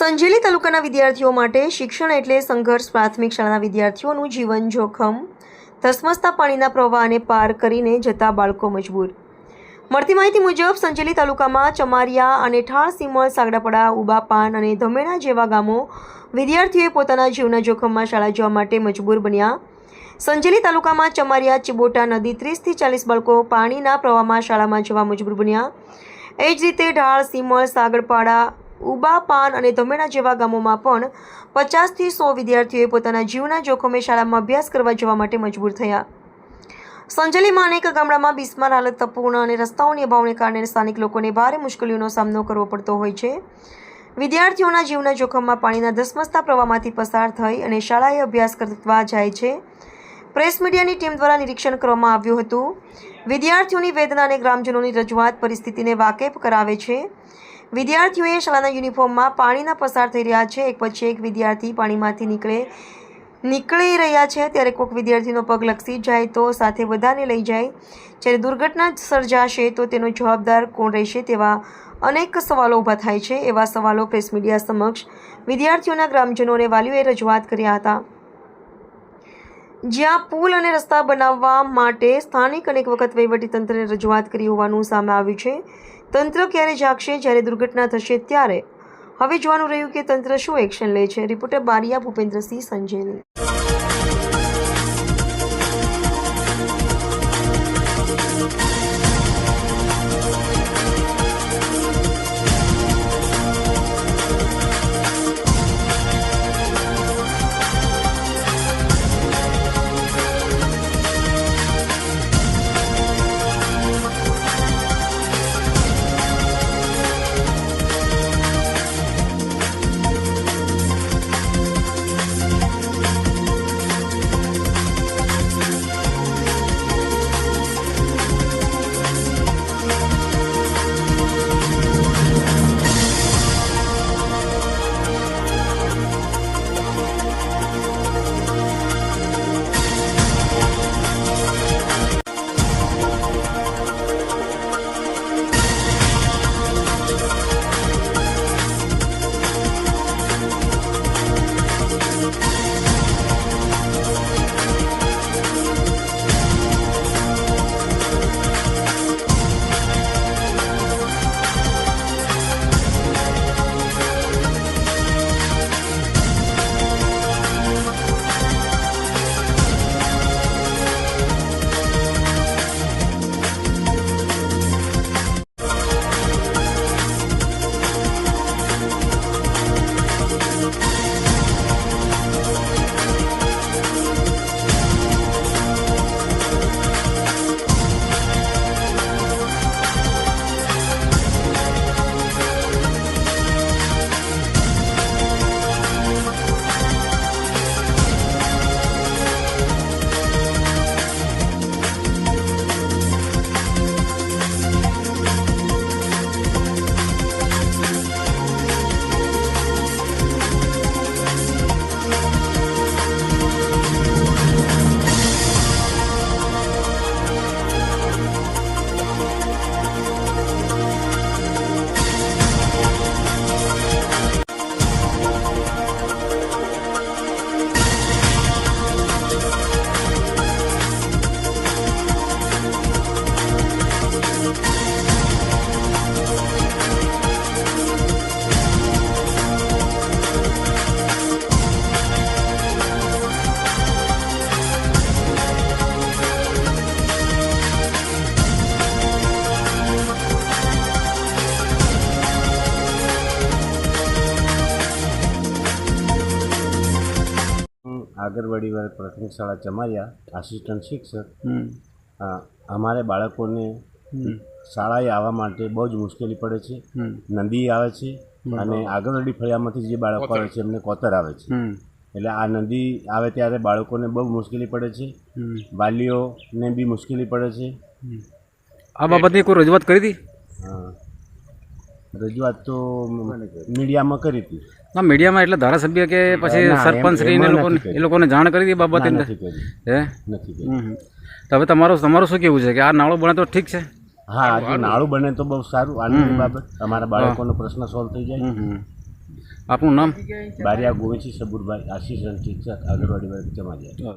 સંજેલી તાલુકાના વિદ્યાર્થીઓ માટે શિક્ષણ એટલે સંઘર્ષ. પ્રાથમિક શાળાના વિદ્યાર્થીઓનું જીવન જોખમ. ધસમસતા પાણીના પ્રવાહને પાર કરીને જતા બાળકો મજબૂર. મળતી માહિતી મુજબ સંજેલી તાલુકામાં ચમારિયા અને ઠાળ, સિમળ, સાગડાપડા, ઉબાપાન અને ધમેણા જેવા ગામો વિદ્યાર્થીઓએ પોતાના જીવના જોખમમાં શાળા જવા માટે મજબૂર બન્યા. સંજેલી તાલુકામાં ચમારિયા ચિબોટા નદી 30 થી 40 બાળકો પાણીના પ્રવાહમાં શાળામાં જવા મજબૂર બન્યા. એ જ રીતે ઢાળ, સિમળ, સાગડપાડા, ઉબાપાન અને ધમેણા જેવા ગામોમાં પણ 50 થી 100 વિદ્યાર્થીઓએ પોતાના જીવના જોખમે શાળામાં અભ્યાસ કરવા જવા માટે મજબૂર થયા. સંજેલીમાં અનેક ગામડામાં બિસ્માર હાલત, અપૂર્ણ અને રસ્તાઓની અભાવને કારણે સ્થાનિક લોકોને ભારે મુશ્કેલીઓનો સામનો કરવો પડતો હોય છે. વિદ્યાર્થીઓના જીવના જોખમમાં પાણીના ધસમસતા પ્રવાહમાંથી પસાર થઈ અને શાળાએ અભ્યાસ કરવા જાય છે. પ્રેસ મીડિયાની ટીમ દ્વારા નિરીક્ષણ કરવામાં આવ્યું હતું. વિદ્યાર્થીઓની વેદના અને ગ્રામજનોની રજૂઆત પરિસ્થિતિને વાકેફ કરાવે છે. વિદ્યાર્થીઓએ શાળાના યુનિફોર્મમાં પાણીના પસાર થઈ રહ્યા છે. એક પછી એક વિદ્યાર્થી પાણીમાંથી નીકળી રહ્યા છે. ત્યારે કોઈક વિદ્યાર્થીનો પગ લપસી જાય તો સાથે બધાને લઈ જાય. જ્યારે દુર્ઘટના સર્જાશે તો તેનો જવાબદાર કોણ રહેશે તેવા અનેક સવાલો ઊભા થાય છે. એવા સવાલો પ્રેસ મીડિયા સમક્ષ વિદ્યાર્થીઓના ગ્રામજનો અને વાલીઓએ રજૂઆત કર્યા હતા. જ્યાં પુલ અને રસ્તા બનાવવા માટે સ્થાનિક અનેક વખત વહીવટીતંત્રને રજૂઆત કરી હોવાનું સામે આવ્યું છે. તંત્ર ક્યારે જાગશે? જ્યારે દુર્ઘટના થશે ત્યારે હવે જોવાનું રહ્યું કે તંત્ર શું એક્શન લે છે. રિપોર્ટર બારિયા ભૂપેન્દ્રસિંહ, સંજેલી. आगरवाड़ी प्राथमिक शाला चमारिया आसिस्टન્ટ શિક્ષક. અમારે બાળકોને શાળાએ આવવા માટે બહુ જ મુશ્કેલી પડે છે. નદી આવે છે અને આગળવાડી ફળિયામાંથી જે બાળકો આવે છે એમને કોતર આવે છે. એટલે આ નદી આવે ત્યારે બાળકોને બહુ મુશ્કેલી પડે છે. વાલીઓને બી મુશ્કેલી પડે છે. આ બાબતની કોઈ રજૂઆત કરી હતી? રજૂઆત તો મીડિયામાં કરી હતી. ના, મીડિયામાં એટલે ધારાસભ્ય કે પછી સરપંચ એ લોકોને જાણ કરી હતી બાબતે? નથી કરી. તો હવે તમારું શું કેવું છે કે આ નાળું બને તો ઠીક છે? હા, જો નાળું બને તો બહુ સારું. આની બાબત અમારા બાળકોનો પ્રશ્ન સોલ્વ થઈ જાય. આપનું નામ? બારિયા ગોવિંદસિંહ સબુરભાઈ, આસિસ્ટન્ટ શિક્ષક, આગળવાડી વર્ગ ચમારિયા.